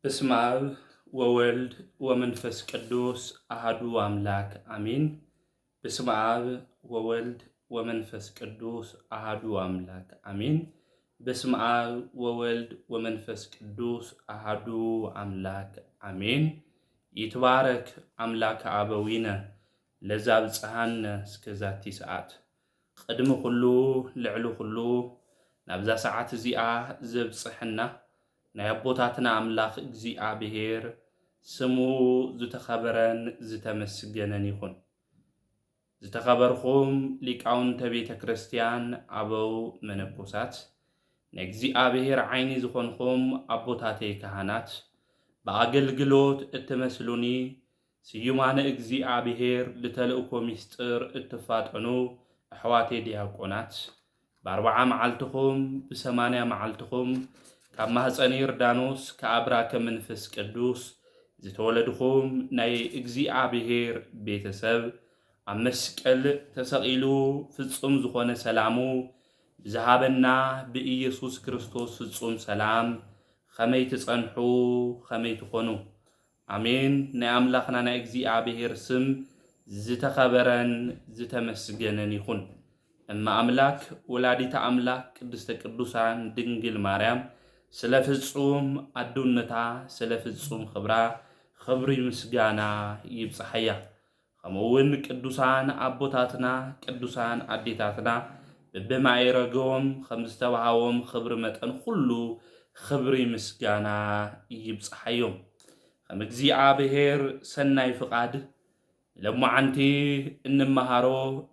በስመ አብ ወወልድ ወመንፈስ ቅዱስ አሐዱ አምላክ አሜን። በስመ አብ ወወልድ ወመንፈስ ቅዱስ አሐዱ አምላክ አሜን። በስመ አብ ወወልድ ወመንፈስ ቅዱስ አሐዱ አምላክ አሜን። ይትባረክ አምላከ አበዊነ ለዘአብጽሐነ እስከዛቲ ሰዓት ቅድሚ ኩሉ ልዕሊ ኩሉ ናብዛ ሰዓት እዚኣ ዘብጽሕና ናይ አቦታትና አምላኽ እግዚአብሔር ስሙ ዝተኸበረን ዝተመስገነን ይኹን። ዝተኸበርኹም ሊቃውንተ ቤተ ክርስቲያን አበው መነኮሳት ንእግዚአብሔር ዓይኒ ዝኾንኩም አቦታተይ ካህናት በአገልግሎት እትመስሉኒ ስዩማነ እግዚአብሔር ልተልእኮ ሚስጥር እትፋጠኑ አሕዋተይ ዲያቆናት በ40 መዓልትኹም ብ80 መዓልትኹም ካብ ማህፀነ ዮርዳኖስ ከአብራከ መንፈስ ቅዱስ ዝተወለድኹም ናይ እግዚአብሔር ቤተሰብ ኣብ መስቀል ተሰቂሉ ፍጹም ዝኾነ ሰላሙ ብዝሃበና ብኢየሱስ ክርስቶስ ፍጹም ሰላም ከመይ ትጸንሑ ከመይ ትኾኑ አሜን። ናይ አምላኽና ናይ እግዚአብሔር ስም ዝተኸበረን ዝተመስገነን ይኹን። እማ አምላክ ወላዲተ አምላክ ቅድስተ ቅዱሳን ድንግል ማርያም ስለ ፍጹም አዱነታ ስለ ፍጹም ክብራ ክብሪ ምስጋና ይብጽሐያ። ከምኡውን ቅዱሳን አቦታትና ቅዱሳን አዴታትና በበማዕረጎም ከም ዝተባሃቦም ክብሪ መጠን ሁሉ ክብሪ ምስጋና ይብጽሐዮም። ከም እግዚአብሔር ሰናይ ፍቃድ ለማዓንቲ እንመሃሮ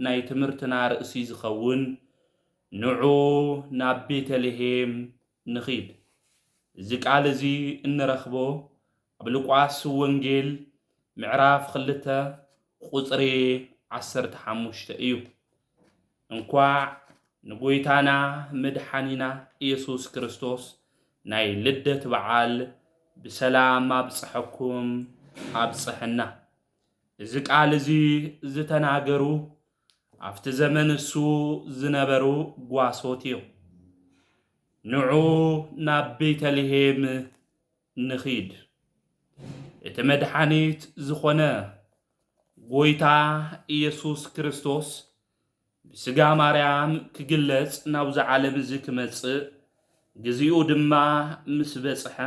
ናይ ትምህርትና ርእሲ ዝኸውን ንዑ ናብ ቤተልሔም ንኺድ እዚ ቃል እዚ እንረኽቦ ኣብ ሉቃስ ወንጌል ምዕራፍ 2 ቁጽሪ 15 እዩ። እንኳዕ ንጎይታና መድሓኒና ኢየሱስ ክርስቶስ ናይ ልደት በዓል ብሰላም አብጽሐኩም አብጽሐና። እዚ ቃል እዚ ዝተናገሩ ኣብቲ ዘመን እሱ ዝነበሩ ጓሶት እዮም። ንዑ ናብ ቤተልሔም ንኺድ እቲ መድሓኒት ዝኾነ ጎይታ ኢየሱስ ክርስቶስ ብስጋ ማርያም ክግለጽ ናብዚ ዓለም እዚ ክመጽእ ግዚኡ ድማ ምስ በጽሐ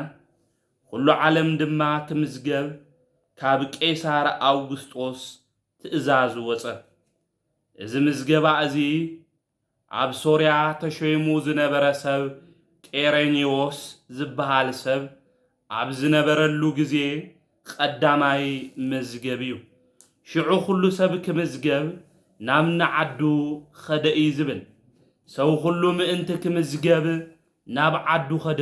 ኩሉ ዓለም ድማ ክምዝገብ ካብ ቄሳር አውግስጦስ ትእዛዝ ወፀ። እዚ ምዝገባ እዚ ኣብ ሶርያ ተሾይሙ ዝነበረ ሰብ ቄሬኔዎስ ዝበሃል ሰብ ኣብ ዝነበረሉ ጊዜ ቀዳማይ መዝገብ እዩ። ሽዑ ኩሉ ሰብ ክምዝገብ ናብ ንዓዱ ኸደ እዩ ዝብል ሰው ኩሉ ምእንቲ ክምዝገብ ናብ ዓዱ ኸደ።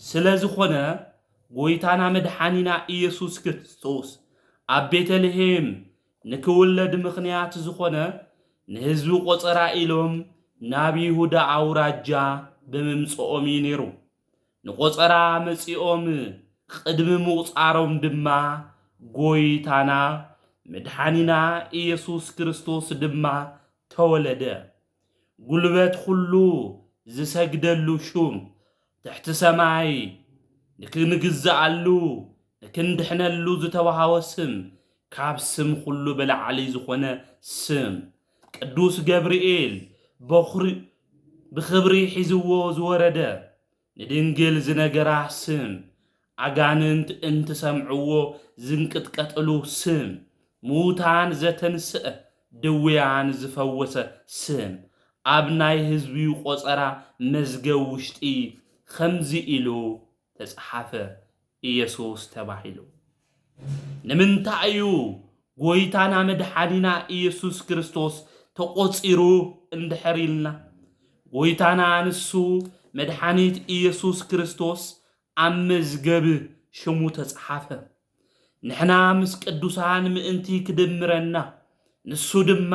ስለ ዝኾነ ጎይታና መድሓኒና ኢየሱስ ክርስቶስ ኣብ ቤተልሔም ንክውለድ ምኽንያት ዝኾነ ንህዝቢ ቆፀራ ኢሎም ናብ ይሁዳ አውራጃ ብምምጽኦም እዩ ነይሩ። ንቆፀራ መጺኦም ቅድሚ ምቁፃሮም ድማ ጎይታና መድሓኒና ኢየሱስ ክርስቶስ ድማ ተወለደ። ጉልበት ሁሉ ዝሰግደሉ ሹም ትሕቲ ሰማይ ንክንግዛኣሉ ንክንድሕነሉ ዝተዋሃቦ ስም ካብ ስም ሁሉ በላዕሊ ዝኾነ ስም ቅዱስ ገብርኤል ብኽብሪ ሒዝዎ ዝወረደ ንድንግል ዝነገራ ስም አጋንንት እንትሰምዕዎ ዝንቅጥቀጥሉ ስም ሙታን ዘተንስአ ድውያን ዝፈወሰ ስም ኣብ ናይ ህዝቢ ቆፀራ መዝገብ ውሽጢ ከምዚ ኢሉ ተጻሓፈ ኢየሱስ ተባሂሉ። ንምንታይ እዩ ጎይታና መድሓኒና ኢየሱስ ክርስቶስ ተቆፂሩ እንድሕር ኢልና ጎይታና ንሱ መድሓኒት ኢየሱስ ክርስቶስ ኣብ መዝገብ ሽሙ ተጻሓፈ። ንሕና ምስ ቅዱሳን ምእንቲ ክድምረና ንሱ ድማ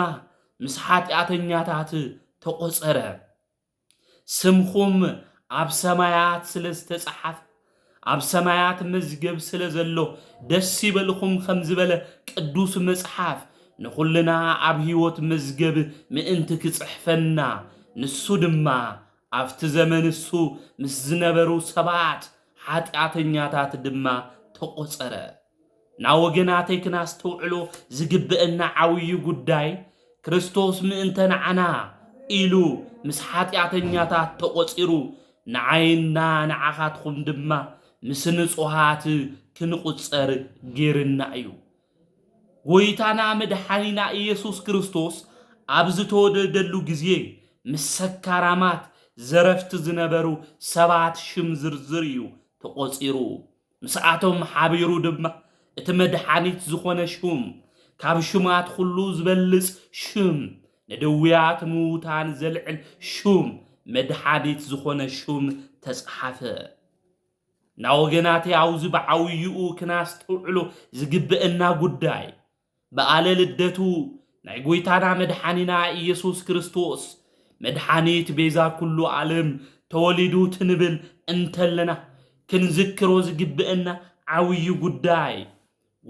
ምስ ኃጢአተኛታት ተቆፀረ። ስምኹም ኣብ ሰማያት ስለ ዝተጻሓፈ ኣብ ሰማያት መዝገብ ስለ ዘሎ ደስ ይበልኹም ከም ዝበለ ቅዱስ መጽሓፍ ንኹልና ኣብ ህይወት መዝገብ ምእንቲ ክጽሕፈና ንሱ ድማ ኣብቲ ዘመን እሱ ምስ ዝነበሩ ሰባት ሓጢአተኛታት ድማ ተቆጸረ ናወገናተይ ክናስተውዕሎ ዝግብአና ዓውይ ጉዳይ ክርስቶስ ምእንተ ንዓና ኢሉ ምስ ሓጢአተኛታት ተቆጺሩ ንዓይና ንዓኻትኩም ድማ ምስ ንጹሃት ክንቁጸር ጌርና እዩ ጎይታና መድኃኒና ኢየሱስ ክርስቶስ ኣብ ዝተወለደሉ ጊዜ ምስ ሰካራማት ዘረፍቲ ዝነበሩ ሰባት ሽም ዝርዝር እዩ ተቆጺሩ ምስኣቶም ሓቢሩ ድማ እቲ መድኃኒት ዝኾነ ሹም ካብ ሹማት ሁሉ ዝበልጽ ሹም ንደውያት ምውታን ዘልዕል ሹም መድኃኒት ዝኾነ ሹም ተጽሓፈ ናወገናት ያውዝ በዓውይኡ ክናስተውዕሎ ዝግብአና ጉዳይ በዓለ ልደቱ ናይ ጎይታና መድኃኒና ኢየሱስ ክርስቶስ መድኃኒት ቤዛ ኩሉ ዓለም ተወሊዱ ትንብል እንተለና ክንዝክሮ ዝግብአና ዓውይ ጉዳይ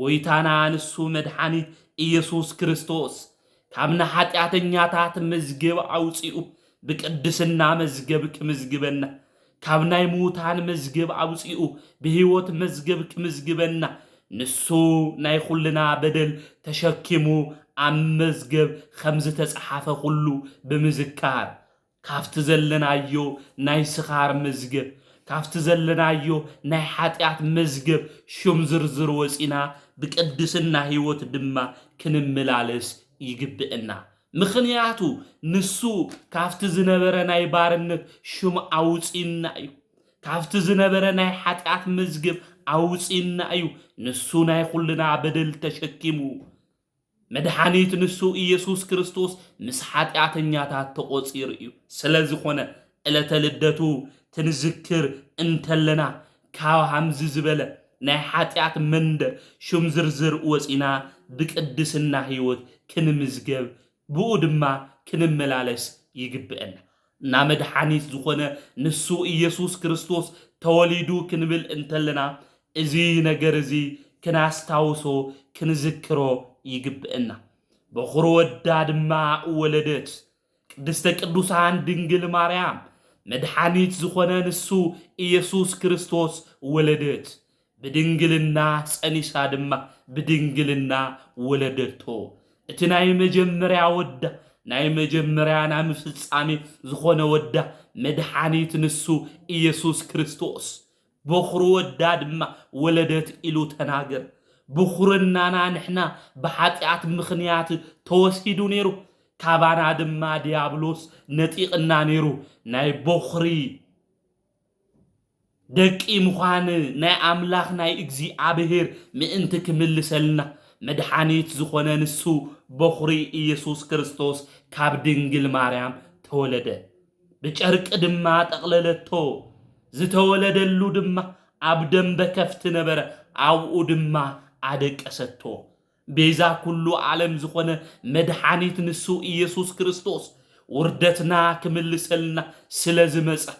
ጎይታና ንሱ መድኃኒት ኢየሱስ ክርስቶስ ካብና ኃጢአተኛታት መዝገብ አውፂኡ ብቅድስና መዝገብ ክምዝግበና ካብ ናይ ሙታን መዝገብ አውፂኡ ብህይወት መዝገብ ክምዝግበና ንሱ ናይ ኩልና በደል ተሸኪሙ ኣብ መዝገብ ከምዝ ተጽሓፈ ሁሉ ብምዝካር ካፍቲ ዘለናዮ ናይ ስኻር መዝገብ ካፍቲ ዘለናዮ ናይ ኃጢአት መዝገብ ሹም ዝርዝር ወፂና ብቅድስና ህይወት ድማ ክንመላለስ ይግብአና ምኽንያቱ ንሱ ካፍቲ ዝነበረ ናይ ባርነት ሹም አውፂና እዩ ካፍቲ ዝነበረ ናይ ኃጢአት መዝገብ አውፂና እዩ ንሱ ናይ ኩልና በደል ተሸኪሙ መድኃኒት ንሱ ኢየሱስ ክርስቶስ ምስ ኃጢአተኛታት ተቆጺር እዩ ስለዝኾነ ዕለተ ልደቱ ትንዝክር እንተለና ካብ ሃምዚ ዝበለ ናይ ኃጢአት መንደር ሹም ዝርዝር ወፂና ብቅድስና ህይወት ክንምዝገብ ብኡ ድማ ክንመላለስ ይግብአና እና መድኃኒት ዝኾነ ንሱ ኢየሱስ ክርስቶስ ተወሊዱ ክንብል እንተለና እዚ ነገር እዚ ክናስታውሶ ክንዝክሮ ይግብአና በኹር ወዳ ድማ ወለደት ቅድስተ ቅዱሳን ድንግል ማርያም መድኃኒት ዝኾነ ንሱ ኢየሱስ ክርስቶስ ወለደት ብድንግልና ጸኒሳ ድማ ብድንግልና ወለደቶ እቲ ናይ መጀመርያ ወዳ ናይ መጀመርያ ናም ፍጻሜ ዝኾነ ወዳ መድኃኒት ንሱ ኢየሱስ ክርስቶስ በኹር ወዳ ድማ ወለደት ኢሉ ተናገር بخورنا نحنا بحاتيات مخنيات توسيدو نيرو كابانا دما ديابلوس نتيقنا نيرو ناي بخري دكي مخان ناي أملاخ ناي إكزي عبهير مئنتك ملسلنا مدحانيت زخونا نسو بخري إيسوس كريستوس كاب دنجل مريم تولده بجرك دما تقللتو زتولد اللو دما عبدن بكفت نبره أو دما عدك أستو بيزا كله عالم زخونا مدحانيت نسو إيسوس كريستوس وردتنا كملسلنا سلازمسه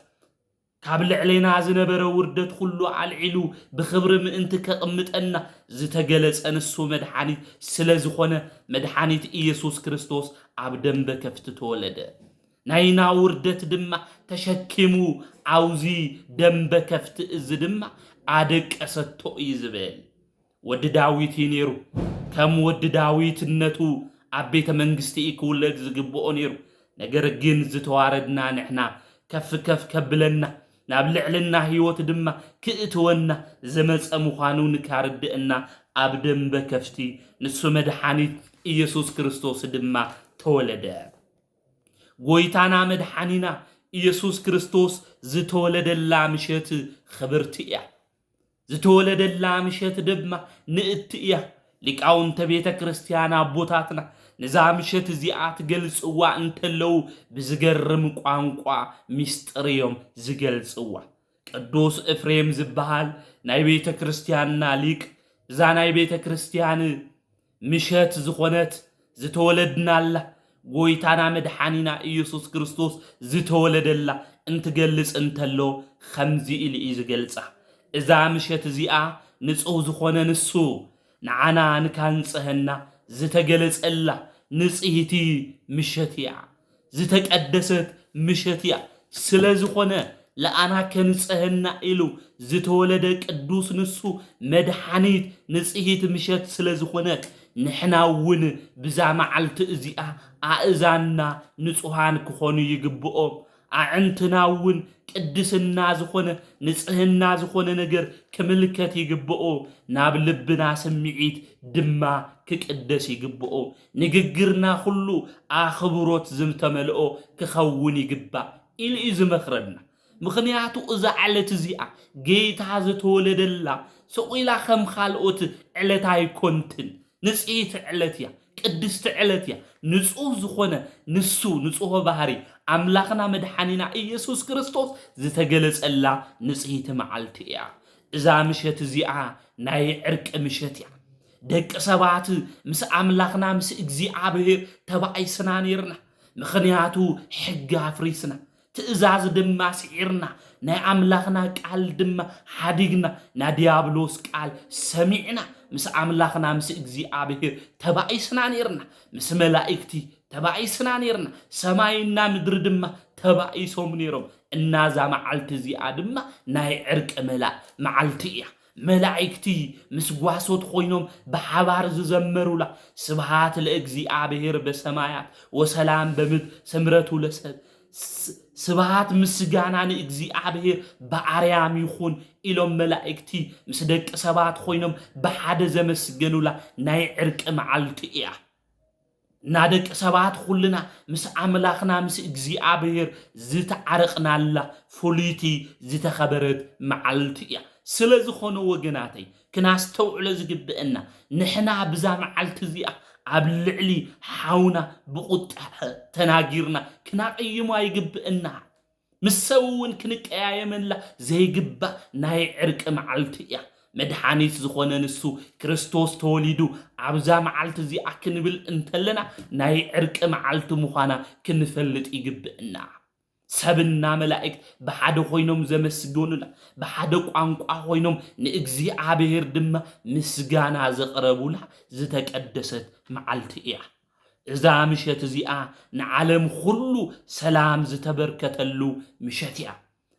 كابل علينا زنبره وردت كله على العلو بخبر من انت كقمتنا زتجلس انسو مدحانيت سلازخونه مدحانيت إيسوس كريستوس عبدن بكفت تولده ناينا وردت دما تشكمو عاوزي دم بكفت از دما عادك أستو يزبال ود داويتي نيرو كم ود داويت النتو عبيت منجستي كولد زقبو نيرو نجر جن زتواردنا نحنا كف كف كبلنا نابلع لنا هيوت دما كئتونا زمز أمخانون كاردئنا عبدن بكفتي نسو مدحانيت إيسوس كريستوس دما تولده قويتانا مدحانينا إيسوس كريستوس زتولد اللامشت خبرتيا زتولد اللامشت دبما نئتيا لكاون تبيت كريستيانا بوتاتنا نزامشت زيات جلس قوا انتلو بزقرم قوانقوا ميستريوم زقلس قوا قدوس إفريم زبهال ناي بيت كريستياننا ليك زا ناي بيت كريستيان مشت زخونت زتولدنا الله قويتانا مدحانينا إيسوس كريستوس زتولد الله انت جلس انتلو خمزي إلي إزقلسه إذا مشت زيا نسقو زخونا نسو نعنا نكانسهنا زتجلس الله نسقيتي مشتيا زتقدست مشتيا سلا زخونا ለአና ከንጽህና ኢሉ ዝተወለደ ቅዱስ ንሱ መድኃኒት ንጽሂት ምሸት ስለዝኾነት ንሕናውን ብዛ መዓልቲ እዚኣ አእዛና ንጹሃን ክኾኑ ይግብኦም አዕንትናውን ቅድስና ዝኾነ ንጽህና ዝኾነ ነገር ክምልከት ይግብኦ ናብ ልብና ስምዒት ድማ ክቅደስ ይግብኦ ንግግርና ሁሉ አኽብሮት ዝምተመልኦ ክኸውን ይግባእ ኢሉ እዩ ዝመኽረና ምኽንያቱ እዛ ዓለት እዚኣ ጌታ ዝተወለደላ ሰቂላ ከም ካልኦት ዕለት ኣይኮንትን ንጽሂት ዕለት እያ ቅድስቲ ዕለት እያ ንጹህ ዝኾነ ንሱ ንጹህ ባህሪ አምላኽና መድኃኒና ኢየሱስ ክርስቶስ ዝተገለጸላ ንጽሂት መዓልቲ እያ እዛ ምሸት እዚኣ ናይ ዕርቂ ምሸት እያ ደቂ ሰባት ምስ አምላኽና ምስ እግዚአብሔር ተባኢስና ነርና ምኽንያቱ ሕጊ አፍሪስና ትእዛዝ ድማ ስዒርና ናይ አምላኽና ቃል ድማ ሓዲግና ና ዲያብሎስ ቃል ሰሚዕና ምስ አምላኽና ምስ እግዚአብሔር ተባኢስና ነርና ምስ መላእክቲ ተባኢስና ነርና ሰማይና ምድሪ ድማ ተባኢሶም ነሮም እናዛ መዓልቲ እዚኣ ድማ ናይ ዕርቂ መዓልቲ እያ መላእክቲ ምስ ጓሶት ኮይኖም ብሓባር ዝዘመሩላ ስብሃት ለእግዚአብሔር በሰማያት ወሰላም በምድር ስምረቱ ለሰብ ስብሃት ምስጋና ንእግዚአብሔር በአርያም ይኹን ኢሎም መላእክቲ ምስ ደቂ ሰባት ኮይኖም ብሓደ ዘመስገኑላ ናይ ዕርቂ መዓልቲ እያ ና ደቂ ሰባት ኩልና ምስ አምላኽና ምስ እግዚአብሔር ዝተዓረቕናላ ፍሉይቲ ዝተኸበረት መዓልቲ እያ ስለዝኾነ ወገናተይ ክናስተውዕሎ ዝግብአና ንሕና ብዛ መዓልቲ እዚኣ ኣብ ልዕሊ ሓውና ብቁጣዕ ተናጊርና ክናቀይሞ አይግብአና ምስ ሰብ እውን ክንቀያየመላ ዘይግባእ ናይ ዕርቂ መዓልቲ እያ መድኃኒት ዝኾነ ንሱ ክርስቶስ ተወሊዱ ኣብዛ መዓልቲ እዚኣ ክንብል እንተለና ናይ ዕርቂ መዓልቲ ምዃና ክንፈልጥ ይግብአና ሰብና መላእክት ብሓደ ኮይኖም ዘመስግኑላ ብሓደ ቋንቋ ኮይኖም ንእግዚአብሔር ድማ ምስጋና ዘቕረቡላ ዝተቀደሰት መዓልቲ እያ እዛ ምሸት እዚኣ ንዓለም ሁሉ ሰላም ዝተበርከተሉ ምሸት እያ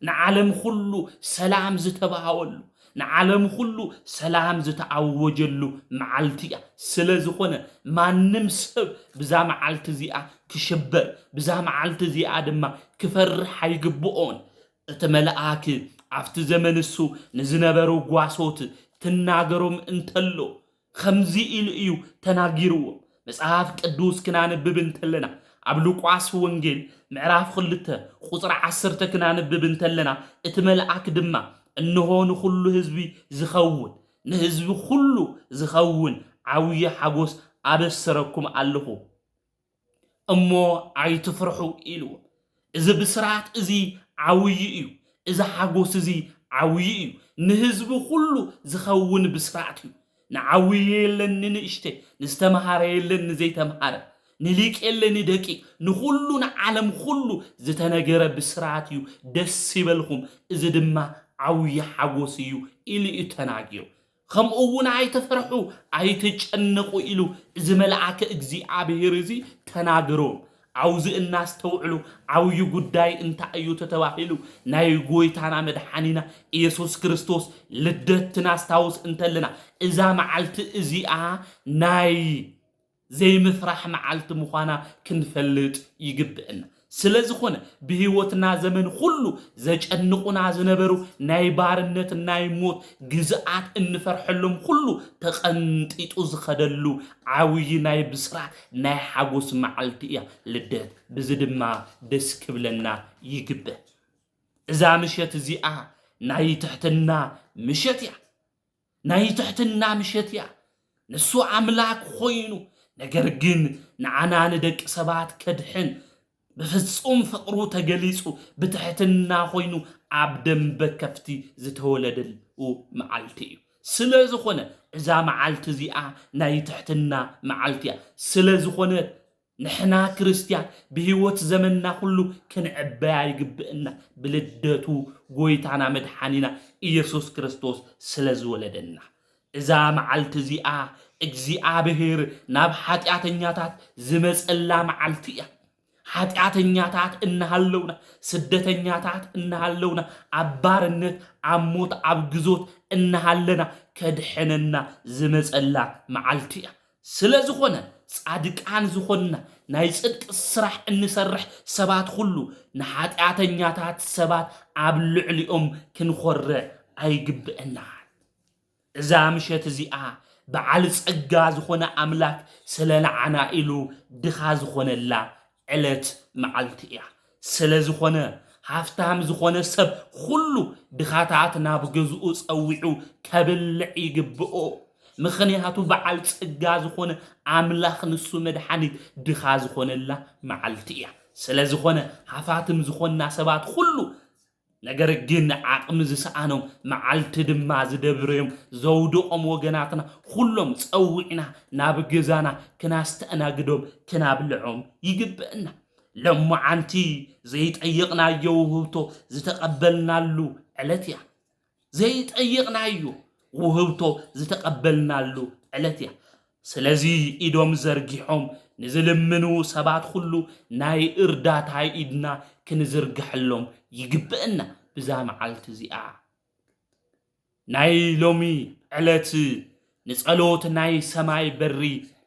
ንዓለም ሁሉ ሰላም ዝተባሃወሉ ንዓለም ሁሉ ሰላም ዝተዓወጀሉ መዓልቲ እያ ስለዝኾነ ማንም ሰብ ብዛ መዓልቲ እዚኣ ክሽበር ብዛ መዓልቲ እዚኣ ድማ ክፈርሕ አይግብኦን እቲ መልአክ ኣብቲ ዘመን እሱ ንዝነበሩ ጓሶት ትናገሮም እንተሎ ከምዚ ኢሉ እዩ ተናጊርዎ መጽሐፍ ቅዱስ ክናንብብ እንተለና ኣብ ሉቃስ ወንጌል ምዕራፍ 2 ቁጥር 10 ክናንብብ እንተለና እቲ መልአክ ድማ እነሆ ንኹሉ ህዝቢ ዝኸውን ንህዝቢ ሁሉ ዝኸውን ዓብይ ሓጎስ አበሰረኩም ኣለኹ እሞ ኣይትፍርሑ ኢልዎ እዚ ብስራት እዚ ዓብይ እዩ እዚ ሓጎስ እዚ ዓብይ እዩ ንህዝቢ ሁሉ ዝኸውን ብስራት እዩ ንዓብይ የለን ንእሽተ ንዝተምሃረ የለን ንዘይተምሃረ ንሊቅ የለን ደቂቅ ንኹሉ ንዓለም ሁሉ ዝተነገረ ብስራት እዩ ደስ ይበልኩም እዚ ድማ ዓብይ ሓጎስ እዩ ኢሉ ተናጊሩ ከምኡውን ኣይተፈርሑ ኣይተጨነቁ ኢሉ እዚ መልአክ እግዚአብሔር እዚ ተናግሮ አውዝ እናስተውዕሉ ዓብይ ጉዳይ እንታይ እዩ ተተባሂሉ ናይ ጎይታና መድኃኒና ኢየሱስ ክርስቶስ ልደት ናስታውስ እንተለና እዛ መዓልቲ እዚኣ ናይ ዘይምፍራህ መዓልቲ ምዃና ክንፈልጥ ይግብአና ስለዝኾነ ብህይወትና ዘመን ሁሉ ዘጨንቁና ዝነበሩ ናይ ባርነት ናይ ሞት ግዝአት እንፈርሐሎም ሁሉ ተቐንጢጡ ዝኸደሉ ዓብይ ናይ ብስራት ናይ ሓጎስ መዓልቲ እያ ልደት ብዚ ድማ ደስ ክብለና ይግብእ እዛ ምሸት እዚኣ ናይ ትሕትና ምሸት እያ ናይ ትሕትና ምሸት እያ ንሱ አምላክ ኮይኑ ነገር ግን ንዓና ንደቂ ሰባት ከድሕን بفصوم فقرو تجليسو بتحتنا خوينو عبدن بكفتي زتولدل ومعالتي سلازو خونه إذا معالت زيئة ناي تحتنا معالتيا سلازو خونه نحنا كريستيان بهيوت زمننا كله كان عباي يقبئنا بلدتو قويتانا مدحانينا إيسوس كريستوس سلازو ولدنا إذا معالت زيئة እግዚአብሔር ናብ ኃጢአተኛታት ዝመጽላ መዓልቲ እያ ኃጢአተኛታት እናሃለውና ስደተኛታት እናሃለውና አባርነት አሞት አብግዞት እናሃለና ከድሕነና ዝመጸላ መዓልቲያ ስለዝኾነ ጻድቃን ዝኾንና ናይ ጽድቅ ስራሕ እንሰርሕ ሰባት ሁሉ ንኃጢአተኛታት ሰባት ኣብ ልዕሊኦም ክንኾርዕ ኣይግብአና እዛ ምሸት እዚኣ በዓል ጸጋ ዝኾነ አምላክ ስለለዓና ኢሉ ድኻ ዝኾነላ ዕለት መዓልቲያ ስለዝኾነ ሃፍታም ዝኾነ ሰብ ሁሉ ድኻታት ናብ ገዝኡ ጸዊዑ ከብልዕ ይግብኦ ምኽንያቱ በዓል ጸጋ ዝኾነ አምላኽ ንሱ መድኃኒት ድኻ ዝኾነላ መዓልቲያ ስለዝኾነ ሃፋትም ዝኾና ሰባት ሁሉ ነገር ግን ዓቅም ዝሰአኖም መዓልቲ ድማ ዝደብረዮም ዘውድቆም ወገናትና ሁሎም ጸዊዕና ናብ ገዛና ክናስተናግዶም ክናብልዖም ይግብአና ለሙዓንቲ ዘይጠይቅናዮ ውህብቶ ዝተቀበልናሉ ዕለትያ ዘይጠይቅናዮ ውህብቶ ዝተቀበልናሉ ዕለትያ ስለዚ ኢዶም ዘርጊሖም ንዝልምኑ ሰባት ሁሉ ናይ እርዳታ ኢድና ክንዝርግሐሎም ይግብአና ብዛ መዓልቲ እዚኣ ናይ ሎሚ ዕለት ንጸሎት ናይ ሰማይ በሪ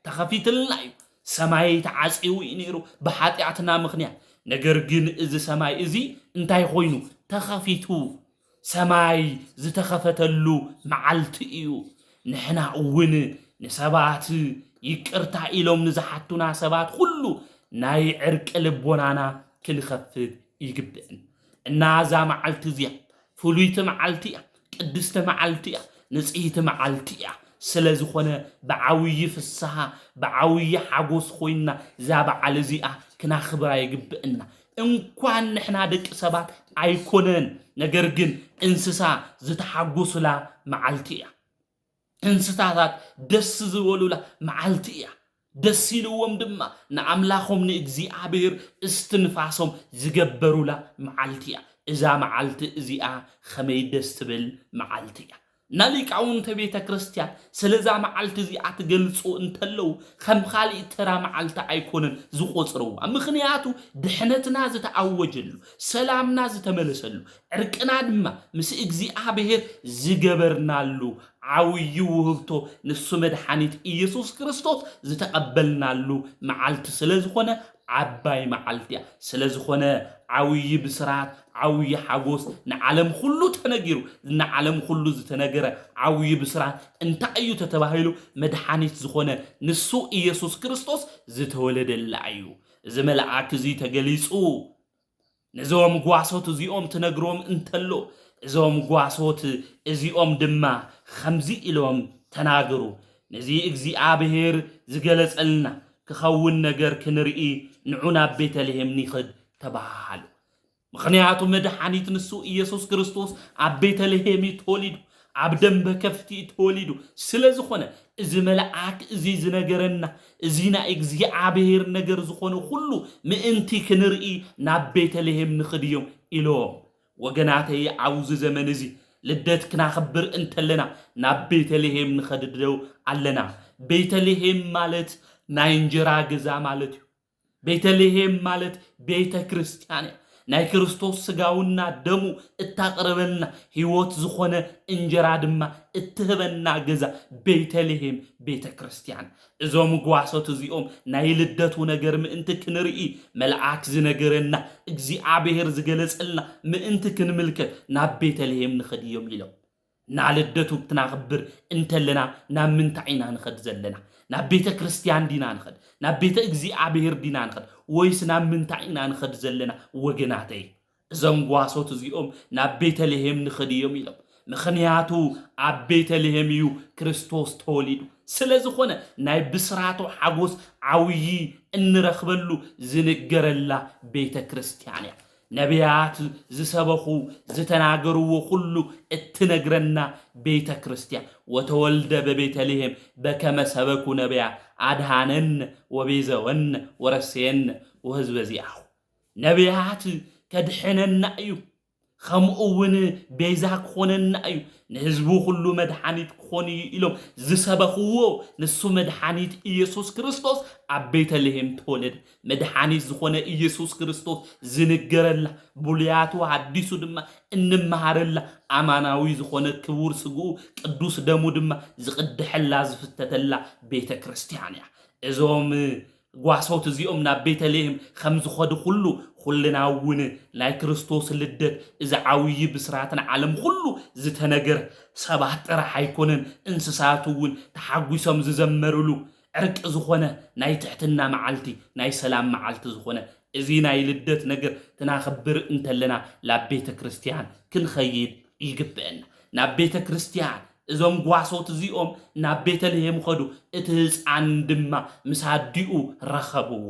ተኸፊትልና እዩ ሰማይ ተዓጽዩ ነይሩ ብኃጢአትና ምኽንያት ነገር ግን እዚ ሰማይ እዚ እንታይ ኮይኑ ተኸፊቱ ሰማይ ዝተኸፈተሉ መዓልቲ እዩ ንሕና እውን ንሰባት ይቅርታ ኢሎም ንዝሓቱና ሰባት ሁሉ ናይ ዕርቂ ልቦናና ክንኸፍት ይግብአን እና ዛ መዓልቲ እዚኣ ፍሉይቲ መዓልቲ እያ ቅድስቲ መዓልቲ እያ ንጽሕቲ መዓልቲ እያ ስለዝኾነ ብዓውይ ፍስሓ ብዓውይ ሓጎስ ኮይና ዛ በዓል እዚኣ ክናኽብራ ይግብአና እንኳን ንሕና ደቂ ሰባት ኣይኮነን ነገር ግን እንስሳ ዝተሓጎሱላ መዓልቲ እያ እንስሳታት ደስ ዝበሉላ መዓልቲ እያ ደስ ኢልዎም ድማ ንኣምላኾም ንእግዚአብሔር እስትንፋሶም ዝገበሩላ መዓልቲ እያ እዛ መዓልቲ እዚኣ ኸመይ ደስ ትብል መዓልቲ እያ ናሊቃውንተ ቤተ ክርስቲያን ስለዛ መዓልቲ እዚኣ ትገልጹ እንተለው ከም ካልእ ተራ መዓልቲ ኣይኮነን ዝቆጽርዋ ምኽንያቱ ድሕነትና ዝተኣወጀሉ ሰላምና ዝተመለሰሉ ዕርቅና ድማ ምስ እግዚአብሔር ዝገበርናሉ ዓውይ ውህብቶ ንሱ መድኃኒት ኢየሱስ ክርስቶስ ዝተቀበልናሉ መዓልቲ ስለዝኾነ ዓባይ መዓልቲ እያ ስለዝኾነ ዓውይ ብስራት ዓውይ ሓጎስ ንዓለም ሁሉ ተነጊሩ ንዓለም ሁሉ ዝተነገረ ዓውይ ብስራት እንታይ እዩ ተባሂሉ መድኃኒት ዝኾነ ንሱ ኢየሱስ ክርስቶስ ዝተወለደላ እዩ እዚ መልአክ እዚ ተገሊጹ ነዞም ጓሶት እዚኦም ትነግሮም እንተሎ እዞም ጓሶት እዚኦም ድማ ኸምዚ ኢሎም ተናገሩ ነዚ እግዚአብሔር ዝገለጸልና ክኸውን ነገር ክንርኢ ንዑና ቤተልሔም ንኸድ ተባሃሉ ምኽንያቱ መድኃኒት ንሱ ኢየሱስ ክርስቶስ ኣብ ቤተልሔም ተወሊዱ ኣብ ደንበ ከፍቲ ተወሊዱ ስለዝኾነ እዚ መልአክ እዚ ዝነገረና እዚ ናይ እግዚአብሔር ነገር ዝኾነ ሁሉ ምእንቲ ክንርኢ ናብ ቤተልሔም ንኽድዮም ኢሎም ወገናተይ ዓውዚ ዘመን እዚ ልደት ክናኽብር እንተለና ናብ ቤተልሔም ንኸድደው ኣለና ቤተልሔም ማለት ናይ እንጀራ ገዛ ማለት እዩ ቤተልሔም ማለት ቤተ ክርስቲያን ናይ ክርስቶስ ስጋውና ደሙ እታቀረበልና ሕይወት ዝኾነ እንጀራ ድማ እትህበና ገዛ ቤተልሔም ቤተ ክርስቲያን እዞም ጓሶት እዚኦም ናይ ልደቱ ነገር ምእንቲ ክንርኢ መልአክ ዝነገረና እግዚአብሔር ዝገለጸልና ምእንቲ ክንምልከት ናብ ቤተልሔም ንኸድዮም ኢሎም ና ልደቱ ክናኽብር እንተለና ናብ ምንታይ ኢና ንኸድ ዘለና ናብ ቤተ ክርስቲያን ዲና ንኸድ ናብ ቤተ እግዚአብሔር ዲና ንኸድ ወይስ ናብ ምንታይ ኢና ንኸድ ዘለና ወገናተይ እዞም ጓሶት እዚኦም ናብ ቤተልሔም ንኸድዮም ኢሎም ምኽንያቱ ኣብ ቤተልሔም እዩ ክርስቶስ ተወሊዱ ስለዝኾነ ናይ ብስራቱ ሓጎስ ዓውይ እንረኽበሉ ዝንገረላ ቤተ ክርስቲያን እያ ነቢያት ዝሰበኹ ዝተናገርዎ ሁሉ እትነግረና ቤተ ክርስቲያን ወተወልደ በቤተልሔም በከመ ሰበኩ ነቢያት አድሃነን ወቤዘወን ወረሴን ወህዝበ ዚአሁ ነቢያት ከድሕነና እዩ ከምኡውን ቤዛ ክኾነና እዩ ንህዝቡ ኩሉ መድሓኒት ክኾን እዩ ኢሎም ዝሰበኽዎ ንሱ መድሓኒት ኢየሱስ ክርስቶስ ኣብ ቤተልሔም ተወለደ መድሓኒት ዝኾነ ኢየሱስ ክርስቶስ ዝንገረላ ብሉያቱ ሓዲሱ ድማ እንመሃረላ ኣማናዊ ዝኾነ ክቡር ስግኡ ቅዱስ ደሙ ድማ ዝቅድሐላ ዝፍተተላ ቤተ ክርስቲያን እያ እዞም ጓሶት እዚኦም ናብ ቤተልሔም ከም ዝኸዱ ኩሉ ኩልና እውን ናይ ክርስቶስ ልደት እዚ ዓብይ ብስራትን ዓለም ኩሉ ዝተነገረ ሰባት ጥራሕ ኣይኮነን እንስሳት እውን ተሓጒሶም ዝዘመርሉ ዕርቂ ዝኾነ ናይ ትሕትና መዓልቲ ናይ ሰላም መዓልቲ ዝኾነ እዚ ናይ ልደት ነገር ትናኽብር እንተለና ናብ ቤተ ክርስቲያን ክንኸይድ ይግብአና ናብ ቤተ ክርስቲያን እዞም ጓሶት እዚኦም ናብ ቤተልሔም ኸዱ እቲ ህፃን ድማ ምስ ኣዲኡ ረኸብዎ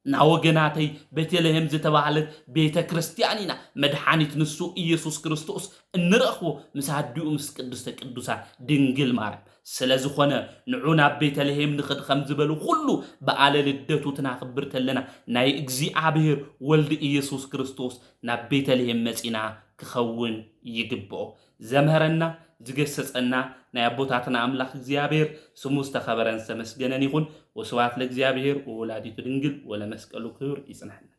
ና ወገናተይ ቤተልሔም ዝተባህለት ቤተ ክርስቲያን ኢና መድሓኒት ንሱ ኢየሱስ ክርስቶስ እንረኽቦ ምስ ኣዲኡ ምስ ቅድስተ ቅዱሳን ድንግል ማርያም ስለዝኾነ ንዑ ናብ ቤተልሔም ንኽድ ከም ዝበሉ ኩሉ በዓለ ልደቱ ትናኽብር ተለና ናይ እግዚኣብሔር ወልዲ ኢየሱስ ክርስቶስ ናብ ቤተልሔም መፂና ክኸውን ይግብኦ ዘምሃረና ዝገሰጸና ናይ ኣቦታትና ኣምላኽ እግዚአብሔር ስሙ ዝተኸበረን ዝተመስገነን ይኹን ወስብሐት ለእግዚአብሔር ወወላዲቱ ድንግል ወለመስቀሉ ክብር ይጽናሕና